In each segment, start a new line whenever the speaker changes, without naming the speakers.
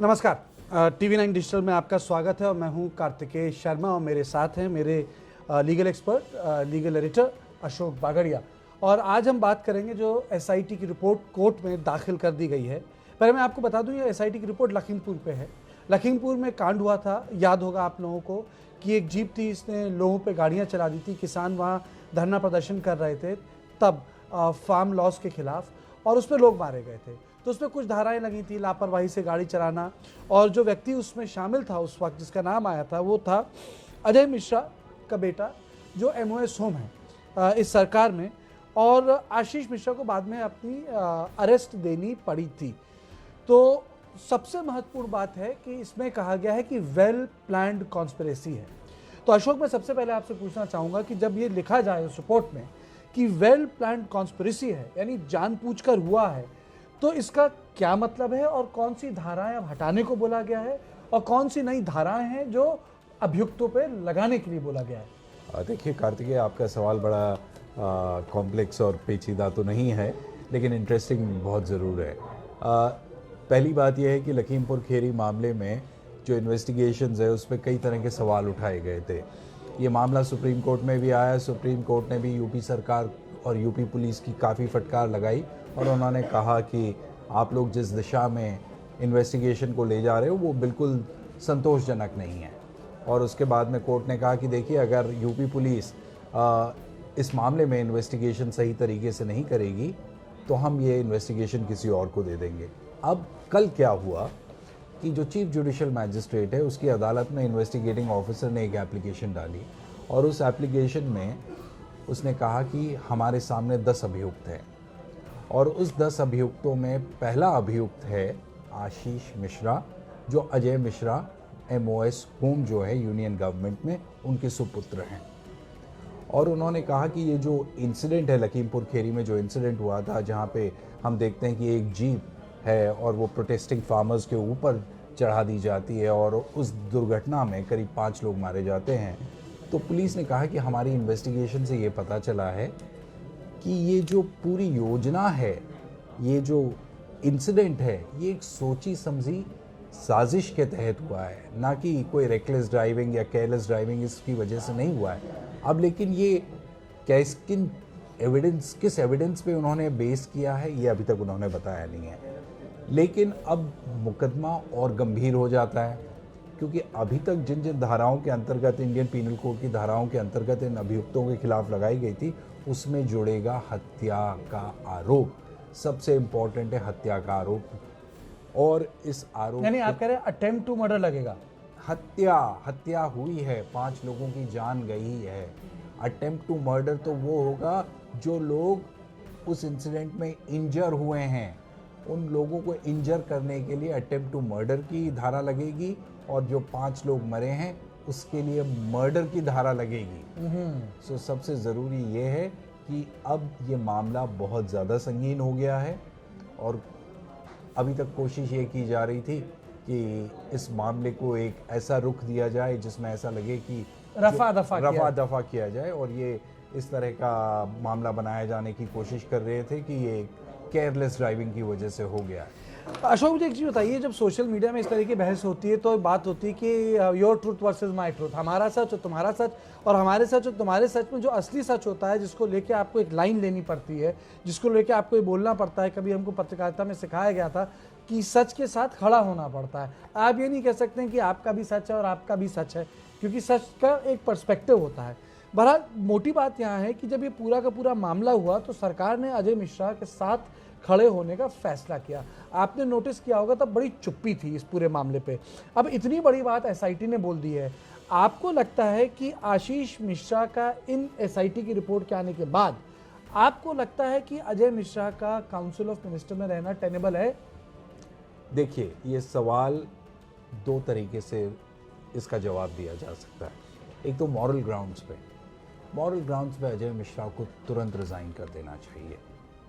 नमस्कार, TV9 digital में आपका स्वागत है और मैं हूं कार्तिकेय शर्मा और मेरे साथ हैं मेरे legal expert, legal editor Ashok Bagadia. और आज हम बात करेंगे जो SIT की रिपोर्ट कोर्ट में दाखिल कर दी गई है। पहले मैं आपको बता दूं, ये SIT की रिपोर्ट लखीमपुर पे है। लखीमपुर में कांड हुआ था, याद होगा आप लोगों को कि एक जीप थी, इसने लोगों पे गाड़ियाँ चला दी थी। किसान वहाँ धरना प्रदर्शन कर रहे थे तब फार्म लॉस के खिलाफ, और उसमें लोग मारे गए थे। तो उसमें कुछ धाराएं लगी थी, लापरवाही से गाड़ी चलाना, और जो व्यक्ति उसमें शामिल था उस वक्त जिसका नाम आया था वो था अजय मिश्रा का बेटा, जो MOS होम है इस सरकार में। और आशीष मिश्रा को बाद में अपनी अरेस्ट देनी पड़ी थी। तो सबसे महत्वपूर्ण बात है कि इसमें कहा गया है कि वेल प्लान्ड कॉन्स्पिरेसी है। तो अशोक, मैं सबसे पहले आपसे पूछना चाहूँगा कि जब ये लिखा जाए उस रिपोर्ट में कि वेल प्लान्ड कॉन्स्पिरेसी है, यानी जानबूझकर हुआ है, तो इसका क्या मतलब है और कौन सी धाराएं अब हटाने को बोला गया है और कौन सी नई धाराएं हैं जो अभियुक्तों पे लगाने के लिए बोला गया है?
देखिए कार्तिकेय, आपका सवाल बड़ा कॉम्प्लेक्स और पेचीदा तो नहीं है, लेकिन इंटरेस्टिंग बहुत ज़रूर है। पहली बात यह है कि लखीमपुर खेरी मामले में जो इन्वेस्टिगेशंस है उस पर कई तरह के सवाल उठाए गए थे। ये मामला सुप्रीम कोर्ट में भी आया। सुप्रीम कोर्ट ने भी यूपी सरकार और यूपी पुलिस की काफ़ी फटकार लगाई और उन्होंने कहा कि आप लोग जिस दिशा में इन्वेस्टिगेशन को ले जा रहे हो वो बिल्कुल संतोषजनक नहीं है। और उसके बाद में कोर्ट ने कहा कि देखिए, अगर यूपी पुलिस इस मामले में इन्वेस्टिगेशन सही तरीके से नहीं करेगी तो हम ये इन्वेस्टिगेशन किसी और को दे देंगे। अब कल क्या हुआ कि जो चीफ जुडिशियल मैजिस्ट्रेट है उसकी अदालत में इन्वेस्टिगेटिंग ऑफिसर ने एक एप्लीकेशन डाली और उस एप्लीकेशन में उसने कहा कि हमारे सामने 10 अभियुक्त हैं और उस 10 अभियुक्तों में पहला अभियुक्त है आशीष मिश्रा, जो अजय मिश्रा MOS होम जो है यूनियन गवर्नमेंट में उनके सुपुत्र हैं। और उन्होंने कहा कि ये जो इंसिडेंट है लखीमपुर खेरी में, जो इंसिडेंट हुआ था जहाँ पे हम देखते हैं कि एक जीप है और वो प्रोटेस्टिंग फार्मर्स के ऊपर चढ़ा दी जाती है और उस दुर्घटना में करीब 5 लोग मारे जाते हैं, तो पुलिस ने कहा कि हमारी इन्वेस्टिगेशन से ये पता चला है कि ये जो पूरी योजना है, ये जो इंसिडेंट है, ये एक सोची समझी साजिश के तहत हुआ है, ना कि कोई रेकलेस ड्राइविंग या केयरलेस ड्राइविंग इसकी वजह से नहीं हुआ है। अब लेकिन ये किस एविडेंस पे उन्होंने बेस किया है ये अभी तक उन्होंने बताया नहीं है। लेकिन अब मुकदमा और गंभीर हो जाता है, क्योंकि अभी तक जिन जिन धाराओं के अंतर्गत, इंडियन पीनल कोड की धाराओं के अंतर्गत इन अभियुक्तों के खिलाफ लगाई गई थी, उसमें जुड़ेगा हत्या का आरोप। सबसे इम्पोर्टेंट है हत्या का आरोप। और इस आरोप,
यानी आप कह रहे हैं अटेम्प्ट टू मर्डर लगेगा?
हत्या हुई है, 5 लोगों की जान गई है। अटेम्प्ट टू मर्डर तो वो होगा जो लोग उस इंसिडेंट में इंजर हुए हैं, उन लोगों को इंजर करने के लिए अटेम्प्ट टू मर्डर की धारा लगेगी, और जो 5 लोग मरे हैं उसके लिए मर्डर की धारा लगेगी। सो सबसे ज़रूरी ये है कि अब ये मामला बहुत ज़्यादा संगीन हो गया है और अभी तक कोशिश ये की जा रही थी कि इस मामले को एक ऐसा रुख दिया जाए जिसमें ऐसा लगे कि
रफा दफा
किया जाए, और ये इस तरह का मामला बनाया जाने की कोशिश कर रहे थे कि ये केयरलेस ड्राइविंग की वजह से हो गया है।
अशोक, मुझे एक चीज़ बताइए, जब सोशल मीडिया में इस तरह की बहस होती है तो बात होती है कि your truth versus my truth, हमारा सच और तुम्हारा सच, और हमारे सच और तुम्हारे सच में जो असली सच होता है, जिसको लेके आपको एक लाइन लेनी पड़ती है, जिसको लेके आपको ये बोलना पड़ता है। कभी हमको पत्रकारिता में सिखाया गया था कि सच के साथ खड़ा होना पड़ता है। आप ये नहीं कह सकते कि आपका भी सच है और आपका भी सच है, क्योंकि सच का एक पर्सपेक्टिव होता है। बहरहाल, मोटी बात यहाँ है कि जब ये पूरा का पूरा मामला हुआ तो सरकार ने अजय मिश्रा के साथ खड़े होने का फैसला किया। आपने नोटिस किया होगा तब बड़ी चुप्पी थी इस पूरे मामले पे। अब इतनी बड़ी बात SIT ने बोल दी है। आपको लगता है कि आशीष मिश्रा का इन SIT की रिपोर्ट के आने के बाद आपको लगता है कि अजय मिश्रा का काउंसिल ऑफ मिनिस्टर में रहना टेनेबल है?
देखिए, ये सवाल 2 तरीके से इसका जवाब दिया जा सकता है। एक तो मॉरल ग्राउंड्स पे अजय मिश्रा को तुरंत रिज़ाइन कर देना चाहिए,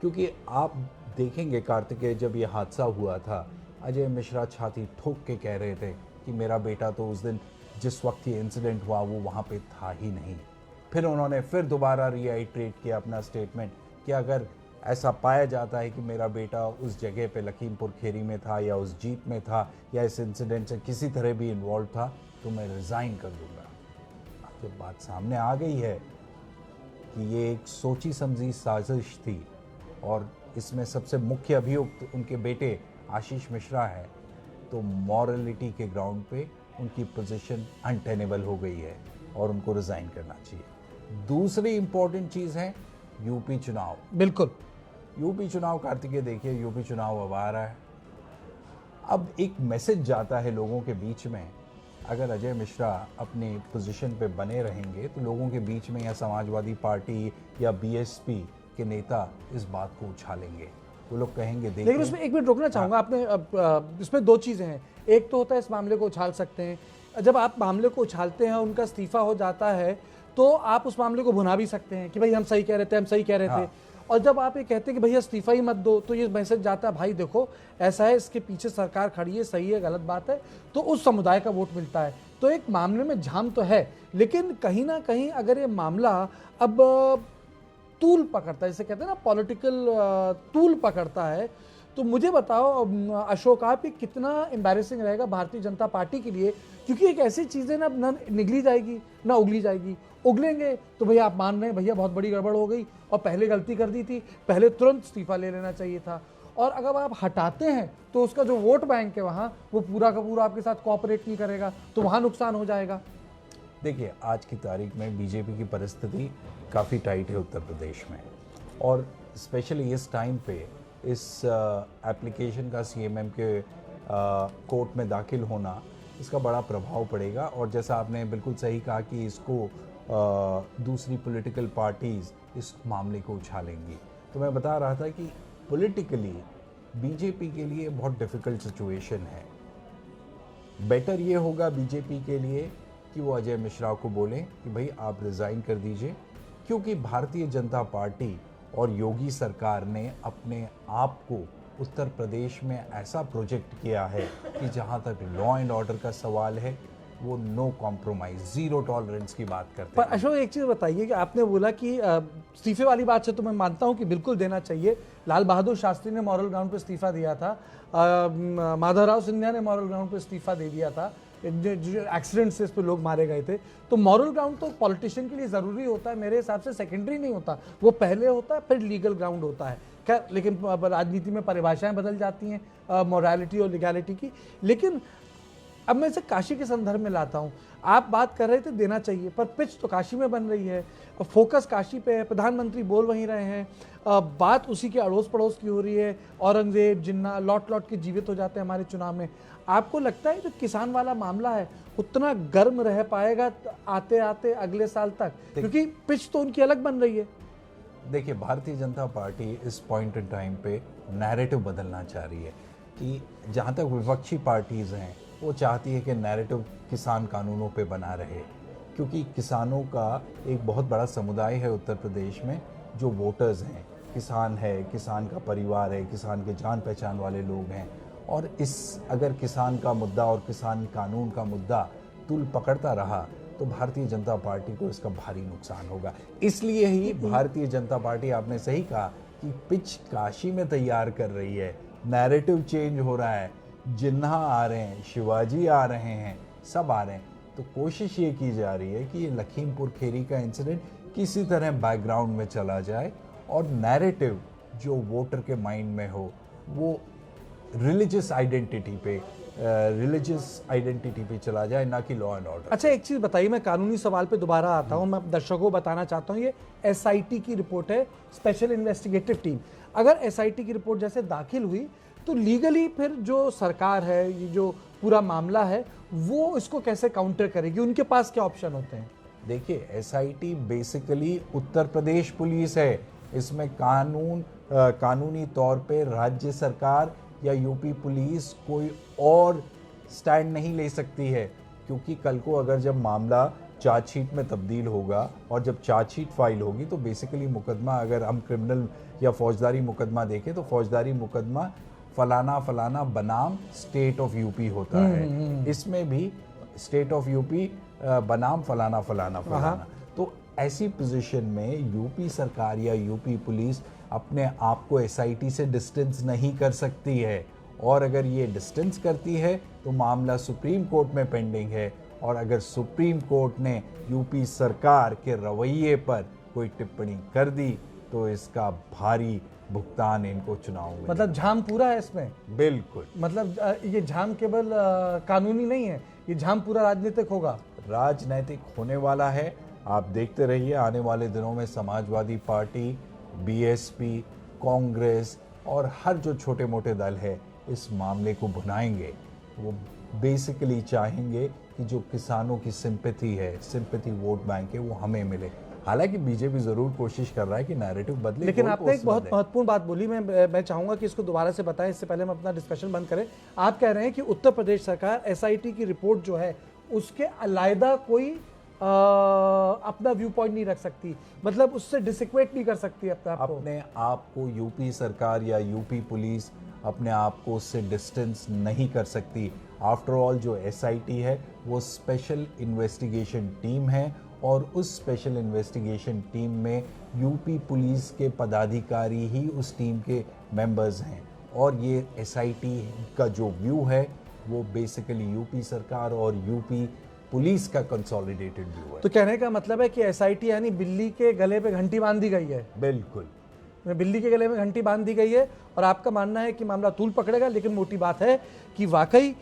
क्योंकि आप देखेंगे कार्तिकेय, जब ये हादसा हुआ था अजय मिश्रा छाती ठोक के कह रहे थे कि मेरा बेटा तो उस दिन जिस वक्त ये इंसिडेंट हुआ वो वहाँ पे था ही नहीं। फिर उन्होंने फिर दोबारा रीआइट्रेट किया अपना स्टेटमेंट कि अगर ऐसा पाया जाता है कि मेरा बेटा उस जगह पे लखीमपुर खीरी में था या उस जीप में था या इस इंसिडेंट से किसी तरह भी इन्वॉल्व था, तो मैं रिज़ाइन कर दूंगा। अब जब बात सामने आ गई है कि ये एक सोची समझी साजिश थी और इसमें सबसे मुख्य अभियुक्त उनके बेटे आशीष मिश्रा है, तो मॉरलिटी के ग्राउंड पे उनकी पोजीशन अनटेनेबल हो गई है और उनको रिज़ाइन करना चाहिए। दूसरी इंपॉर्टेंट चीज़ है यूपी चुनाव।
बिल्कुल,
यूपी चुनाव कार्तिकेय, देखिए यूपी चुनाव अब आ रहा है। अब एक मैसेज जाता है लोगों के बीच में, अगर अजय मिश्रा अपनी पोजीशन पे बने रहेंगे तो लोगों के बीच में या समाजवादी पार्टी या बीएसपी के नेता इस बात को उछालेंगे। वो लोग कहेंगे देखिए,
लेकिन उसमें एक मिनट रोकना चाहूंगा। आपने इसमें दो चीजें हैं। एक तो होता है इस मामले को उछाल सकते हैं, जब आप मामले को उछालते हैं उनका इस्तीफा हो जाता है तो आप उस मामले को भुना भी सकते हैं कि भाई हम सही कह रहे थे, हम सही कह रहे थे। और जब आप ये कहते हैं कि भैया इस्तीफा ही मत दो, तो ये मैसेज जाता है भाई देखो ऐसा है, इसके पीछे सरकार खड़ी है, सही है गलत बात है, तो उस समुदाय का वोट मिलता है। तो एक मामले में झाम तो है, लेकिन कहीं ना कहीं अगर ये मामला अब तूल पकड़ता है, जैसे कहते हैं ना पॉलिटिकल तूल पकड़ता है, तो मुझे बताओ अशोक आप, ये कितना एम्बैरेसिंग रहेगा भारतीय जनता पार्टी के लिए, क्योंकि एक ऐसी चीज़ है ना निगली जाएगी ना उगली जाएगी। उगलेंगे तो भैया आप मान रहे हैं भैया बहुत बड़ी गड़बड़ हो गई और पहले गलती कर दी थी, पहले तुरंत इस्तीफा ले लेना चाहिए था। और अगर आप हटाते हैं तो उसका जो वोट बैंक है वहाँ, वो पूरा का पूरा आपके साथ कोऑपरेट नहीं करेगा, तो वहाँ नुकसान हो जाएगा।
देखिए आज की तारीख में बीजेपी की परिस्थिति काफ़ी टाइट है उत्तर प्रदेश में, और स्पेशली इस टाइम पे इस एप्लीकेशन का सीएमएम के कोर्ट में दाखिल होना, इसका बड़ा प्रभाव पड़ेगा। और जैसा आपने बिल्कुल सही कहा कि इसको दूसरी पॉलिटिकल पार्टीज़ इस मामले को उछालेंगी। तो मैं बता रहा था कि पॉलिटिकली बीजेपी के लिए बहुत डिफ़िकल्ट सिचुएशन है। बेटर ये होगा बीजेपी के लिए कि वो अजय मिश्रा को बोलें कि भाई आप रिज़ाइन कर दीजिए, क्योंकि भारतीय जनता पार्टी और योगी सरकार ने अपने आप को उत्तर प्रदेश में ऐसा प्रोजेक्ट किया है कि जहां तक लॉ एंड ऑर्डर का सवाल है वो नो कॉम्प्रोमाइज, जीरो टॉलरेंस की बात करते
पर
हैं।
अशोक एक चीज़ बताइए कि आपने बोला कि इस्तीफे वाली बात से तो मैं मानता हूं कि बिल्कुल देना चाहिए। लाल बहादुर शास्त्री ने मॉरल ग्राउंड पर इस्तीफा दिया था, माधवराव सिंधिया ने मॉरल ग्राउंड पर इस्तीफा दे दिया था, जो एक्सीडेंट से इस पर लोग मारे गए थे। तो मॉरल ग्राउंड तो पॉलिटिशियन के लिए ज़रूरी होता है, मेरे हिसाब से सेकेंडरी नहीं होता, वो पहले होता है फिर लीगल ग्राउंड होता है। खैर, लेकिन राजनीति में परिभाषाएं बदल जाती हैं मोरालिटी और लीगैलिटी की। लेकिन अब मैं इसे काशी के संदर्भ में लाता हूँ। आप बात कर रहे थे देना चाहिए, पर पिच तो काशी में बन रही है, फोकस काशी पे है, प्रधानमंत्री बोल वहीं रहे हैं, बात उसी के अड़ोस पड़ोस की हो रही है। औरंगजेब जिन्ना लौट लौट के जीवित हो जाते हैं हमारे चुनाव में। आपको लगता है जो किसान वाला मामला है उतना गर्म रह पाएगा आते आते अगले साल तक, क्योंकि पिच तो उनकी अलग बन रही है?
देखिए भारतीय जनता पार्टी इस पॉइंट इन टाइम पे नैरेटिव बदलना चाह रही है कि जहाँ तक विपक्षी पार्टीज़ हैं वो चाहती है कि नैरेटिव किसान कानूनों पे बना रहे, क्योंकि किसानों का एक बहुत बड़ा समुदाय है उत्तर प्रदेश में जो वोटर्स हैं, किसान है, किसान का परिवार है, किसान के जान पहचान वाले लोग हैं। और अगर किसान का मुद्दा और किसान कानून का मुद्दा तुल पकड़ता रहा तो भारतीय जनता पार्टी को इसका भारी नुकसान होगा। इसलिए ही भारतीय जनता पार्टी, आपने सही कहा कि पिच काशी में तैयार कर रही है, नैरेटिव चेंज हो रहा है, जिन्ना आ रहे हैं, शिवाजी आ रहे हैं, सब आ रहे हैं। तो कोशिश ये की जा रही है कि ये लखीमपुर खीरी का इंसिडेंट किसी तरह बैकग्राउंड में चला जाए और नैरेटिव जो वोटर के माइंड में हो वो रिलीजियस आइडेंटिटी पे चला जाए, ना कि लॉ एंड ऑर्डर।
अच्छा एक चीज़ बताइए, मैं कानूनी सवाल पे दोबारा आता हूँ। मैं दर्शकों को बताना चाहता हूँ ये एसआईटी की रिपोर्ट है, स्पेशल इन्वेस्टिगेटिव टीम। अगर एसआईटी की रिपोर्ट जैसे दाखिल हुई तो लीगली फिर जो सरकार है, ये जो पूरा मामला है, वो इसको कैसे काउंटर करेगी? उनके पास क्या ऑप्शन होते हैं?
देखिए SIT basically Uttar Pradesh police है। इसमें कानूनी तौर पे राज्य सरकार या यूपी पुलिस कोई और स्टैंड नहीं ले सकती है, क्योंकि कल को अगर जब मामला चार्जशीट में तब्दील होगा और जब चार्जशीट फाइल होगी तो बेसिकली मुकदमा, अगर हम क्रिमिनल या फौजदारी मुकदमा देखें तो फौजदारी मुकदमा फलाना फलाना बनाम स्टेट ऑफ यूपी होता है। इसमें भी स्टेट ऑफ यूपी बनाम फलाना फलाना फलाना। तो ऐसी पोजीशन में यूपी सरकार या यूपी पुलिस अपने आप को एसआईटी से डिस्टेंस नहीं कर सकती है, और अगर ये डिस्टेंस करती है तो मामला सुप्रीम कोर्ट में पेंडिंग है, और अगर सुप्रीम कोर्ट ने यूपी सरकार के रवैये पर कोई टिप्पणी कर दी तो इसका भारी भुगतान इनको चुनाव में।
मतलब झाम पूरा है इसमें।
बिल्कुल,
मतलब ये झाम केवल कानूनी नहीं है, ये झाम पूरा राजनीतिक होगा,
राजनीतिक होने वाला है। आप देखते रहिए, आने वाले दिनों में समाजवादी पार्टी, बीएसपी, कांग्रेस और हर जो छोटे मोटे दल है इस मामले को भुनाएंगे। वो बेसिकली चाहेंगे कि जो किसानों की सिंपैथी वोट बैंक है वो हमें मिले। हालांकि बीजेपी जरूर कोशिश कर रहा है कि नैरेटिव बदले,
लेकिन आपने एक बहुत महत्वपूर्ण बात बोली, मैं चाहूंगा कि इसको दोबारा से बताएं, इससे पहले हम अपना डिस्कशन बंद करें। आप कह रहे हैं कि उत्तर प्रदेश सरकार एसआईटी की रिपोर्ट जो है उसके अलग कोई अपना व्यू पॉइंट नहीं रख सकती, मतलब उससे डिसइक्वेट नहीं कर सकती
अपने आप को यूपी सरकार या यूपी पुलिस अपने आप को उससे डिस्टेंस नहीं कर सकती। आफ्टर ऑल जो एसआईटी है वो स्पेशल इन्वेस्टिगेशन टीम है, और उस स्पेशल इन्वेस्टिगेशन टीम में यूपी पुलिस के पदाधिकारी ही उस टीम के मेंबर्स हैं, और ये एसआईटी का जो व्यू है वो बेसिकली यूपी सरकार और यूपी पुलिस का कंसोलिडेटेड व्यू है।
तो कहने का मतलब है कि एसआईटी यानी बिल्ली के गले पे घंटी बांध दी गई है।
बिल्कुल,
बिल्ली के गले में घंटी बांध दी गई है, और आपका मानना है कि मामला तूल पकड़ेगा। लेकिन मोटी बात है कि वाकई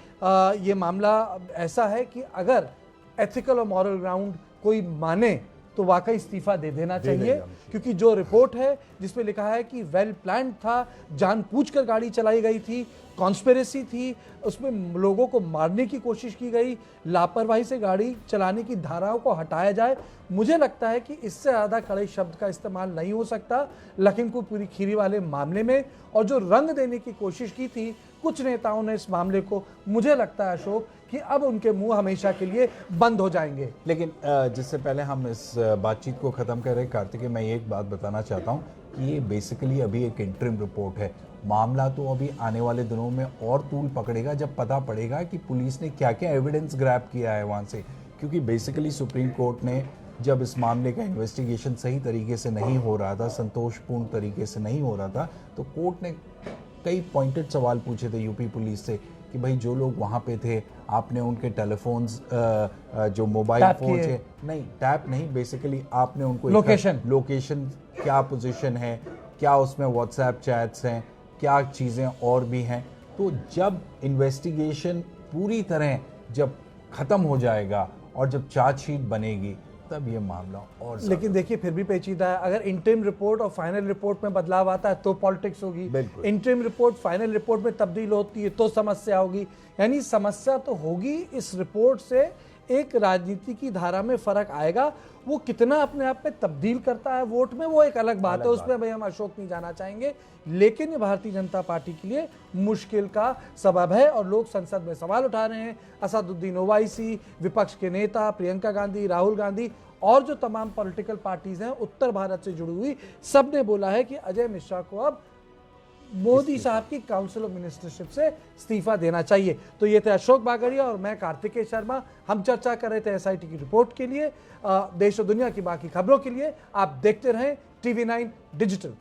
ये मामला ऐसा है कि अगर एथिकल और मॉरल ग्राउंड कोई माने तो वाकई इस्तीफा दे देना चाहिए, क्योंकि जो रिपोर्ट है जिसमें लिखा है कि वेल प्लान्ड था, जानबूझकर गाड़ी चलाई गई थी, कॉन्स्पिरेसी थी, उसमें लोगों को मारने की कोशिश की गई, लापरवाही से गाड़ी चलाने की धाराओं को हटाया जाए। मुझे लगता है कि इससे ज़्यादा कड़े शब्द का इस्तेमाल नहीं हो सकता लखीमपुर खीरी वाले मामले में। और जो रंग देने की कोशिश की थी कुछ नेताओं ने इस मामले को, मुझे लगता है अशोक कि अब उनके मुंह हमेशा के लिए बंद हो जाएंगे।
लेकिन जिससे पहले हम इस बातचीत को ख़त्म करें कार्तिकेय, मैं एक बात बताना चाहता हूँ कि ये बेसिकली अभी एक इंटरिम रिपोर्ट है। मामला तो अभी आने वाले दिनों में और तूल पकड़ेगा जब पता पड़ेगा कि पुलिस ने क्या क्या एविडेंस ग्रैब किया है वहाँ से, क्योंकि बेसिकली सुप्रीम कोर्ट ने जब इस मामले का इन्वेस्टिगेशन सही तरीके से नहीं हो रहा था, संतोषपूर्ण तरीके से नहीं हो रहा था, तो कोर्ट ने कई पॉइंटेड सवाल पूछे थे यूपी पुलिस से कि भाई जो लोग वहाँ पे थे आपने उनके टेलीफोन्स जो मोबाइल फोन है, नहीं टैप नहीं, बेसिकली आपने उनको लोकेशन क्या पोजीशन है, क्या उसमें व्हाट्सएप चैट्स हैं, क्या चीज़ें और भी हैं। तो जब इन्वेस्टिगेशन पूरी तरह जब ख़त्म हो जाएगा और जब चार्जशीट बनेगी तब ये मामला और,
लेकिन देखिए फिर भी पेचीदा है। अगर इंटरिम रिपोर्ट और फाइनल रिपोर्ट में बदलाव आता है तो पॉलिटिक्स होगी, इंटरिम रिपोर्ट फाइनल रिपोर्ट में तब्दील होती है तो समस्या होगी। यानी समस्या तो होगी, इस रिपोर्ट से एक राजनीति की धारा में फर्क आएगा। वो कितना अपने आप में तब्दील करता है वोट में वो एक अलग बात है, उसमें भाई हम अशोक नहीं जाना चाहेंगे। लेकिन ये भारतीय जनता पार्टी के लिए मुश्किल का सबब है और लोग संसद में सवाल उठा रहे हैं। असदुद्दीन ओवैसी, विपक्ष के नेता प्रियंका गांधी, राहुल गांधी और जो तमाम पॉलिटिकल पार्टीज हैं उत्तर भारत से जुड़ी हुई, सब ने बोला है कि अजय मिश्रा को अब मोदी साहब की काउंसिल ऑफ मिनिस्टरशिप से इस्तीफा देना चाहिए। तो ये थे अशोक बागड़िया और मैं कार्तिकेय शर्मा। हम चर्चा कर रहे थे एसआईटी की रिपोर्ट के लिए। देश और दुनिया की बाकी खबरों के लिए आप देखते रहें TV9 डिजिटल।